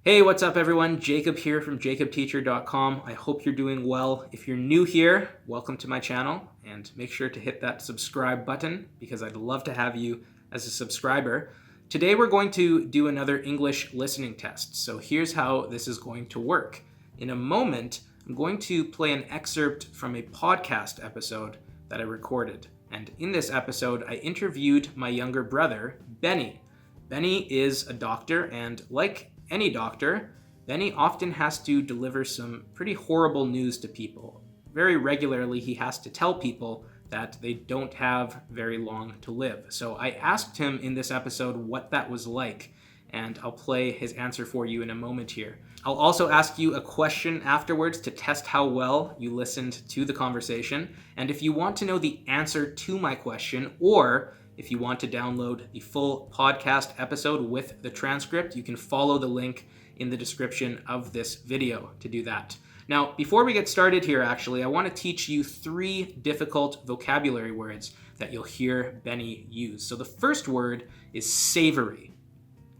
Hey, what's up, everyone? Jacob here from jacobteacher.com. I hope you're doing well. If you're new here, welcome to my channel, and make sure to hit that subscribe button because I'd love to have you as a subscriber. Today, we're going to do another English listening test. So here's how this is going to work. In a moment, I'm going to play an excerpt from a podcast episode that I recorded. And in this episode, I interviewed my younger brother, Benny. Benny is a doctor, and like any doctor, Benny often has to deliver some pretty horrible news to people. Very regularly, he has to tell people that they don't have very long to live. So I asked him in this episode what that was like, and I'll play his answer for you in a moment here. I'll also ask you a question afterwards to test how well you listened to the conversation. And if you want to know the answer to my question, or if you want to download the full podcast episode with the transcript, you can follow the link in the description of this video to do that. Now, before we get started here, actually, I want to teach you 3 difficult vocabulary words that you'll hear Benny use. So the first word is savory.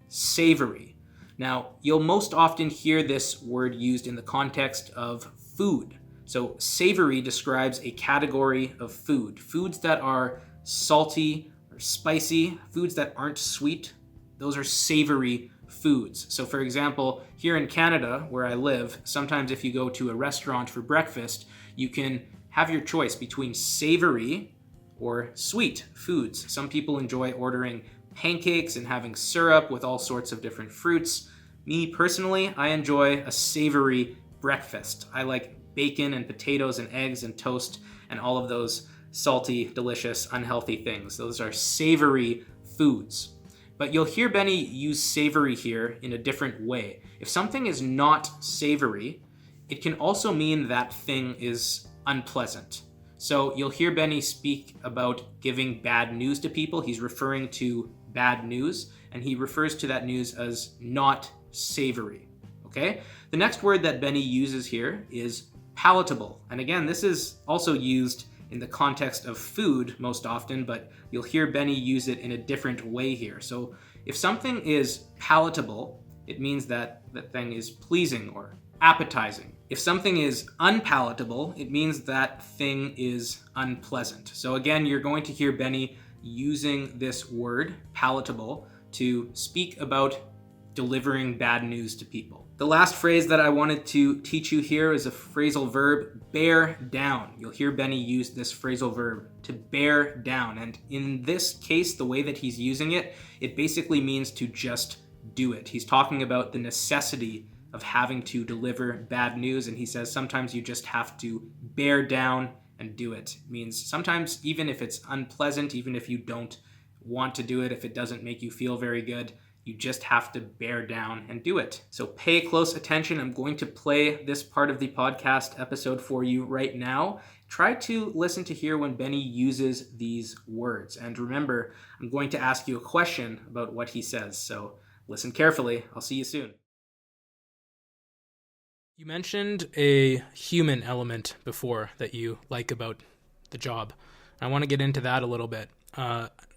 Savory. Now, you'll most often hear this word used in the context of food. So savory describes a category of food. Foods that are salty or spicy, foods that aren't sweet, those are savory foods. So for example, here in Canada, where I live, sometimes if you go to a restaurant for breakfast, you can have your choice between savory or sweet foods. Some people enjoy ordering pancakes and having syrup with all sorts of different fruits. Me personally, I enjoy a savory breakfast. I like bacon and potatoes and eggs and toast and all of those salty, delicious, unhealthy things. Those are savory foods. But you'll hear Benny use savory here in a different way. If something is not savory, it can also mean that thing is unpleasant. So you'll hear Benny speak about giving bad news to people. He's referring to bad news, and he refers to that news as not savory. Okay? The next word that Benny uses here is palatable. And again, this is also used in the context of food most often, but you'll hear Benny use it in a different way here. So if something is palatable, it means that that thing is pleasing or appetizing. If something is unpalatable, it means that thing is unpleasant. So again, you're going to hear Benny using this word, palatable, to speak about delivering bad news to people. The last phrase that I wanted to teach you here is a phrasal verb, bear down. You'll hear Benny use this phrasal verb, to bear down. And in this case, the way that he's using it, it basically means to just do it. He's talking about the necessity of having to deliver bad news, and he says sometimes you just have to bear down and do it. It means sometimes even if it's unpleasant, even if you don't want to do it, if it doesn't make you feel very good, you just have to bear down and do it. So pay close attention. I'm going to play this part of the podcast episode for you right now. Try to listen to hear when Benny uses these words. And remember, I'm going to ask you a question about what he says. So listen carefully. I'll see you soon. You mentioned a human element before that you like about the job. I want to get into that a little bit.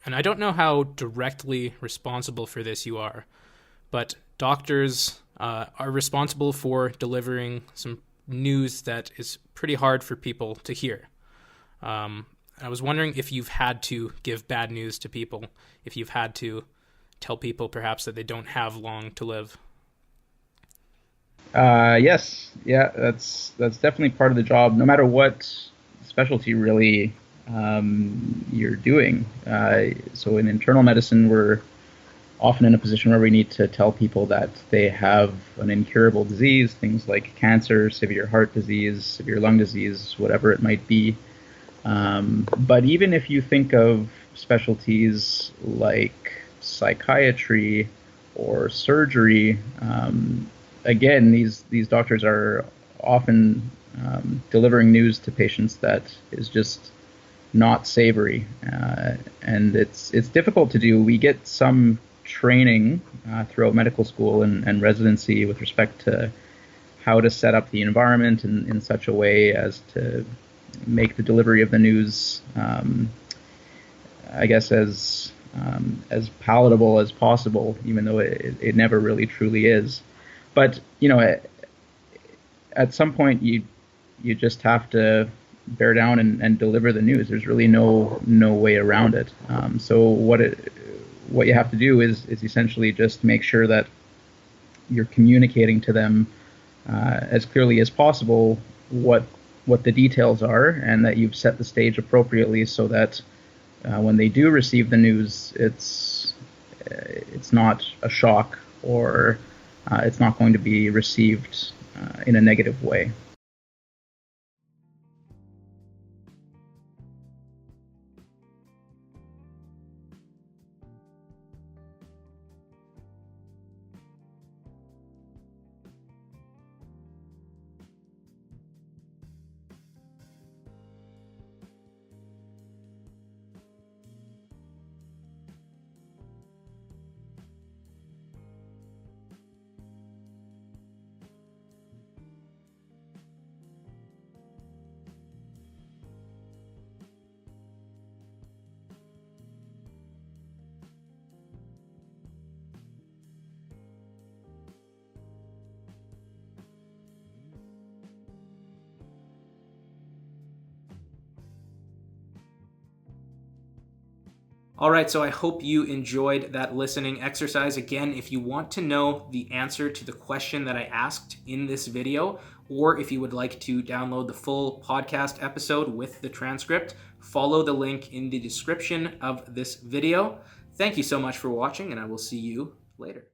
And I don't know how directly responsible for this you are, but doctors are responsible for delivering some news that is pretty hard for people to hear. I was wondering if you've had to give bad news to people, if you've had to tell people perhaps that they don't have long to live. Yes, yeah, that's definitely part of the job. No matter what specialty really you're doing. So in internal medicine, we're often in a position where we need to tell people that they have an incurable disease, things like cancer, severe heart disease, severe lung disease, whatever it might be. But even if you think of specialties like psychiatry or surgery, again, these doctors are often delivering news to patients that is just not savory, and it's difficult to do. We get some training throughout medical school and residency with respect to how to set up the environment in such a way as to make the delivery of the news, I guess, as palatable as possible, even though it never really truly is. But at some point you just have to bear down and deliver the news. There's really no way around it. So what you have to do is essentially just make sure that you're communicating to them as clearly as possible what the details are, and that you've set the stage appropriately so that when they do receive the news, it's not a shock, or it's not going to be received in a negative way. All right, so I hope you enjoyed that listening exercise. Again, if you want to know the answer to the question that I asked in this video, or if you would like to download the full podcast episode with the transcript, follow the link in the description of this video. Thank you so much for watching, and I will see you later.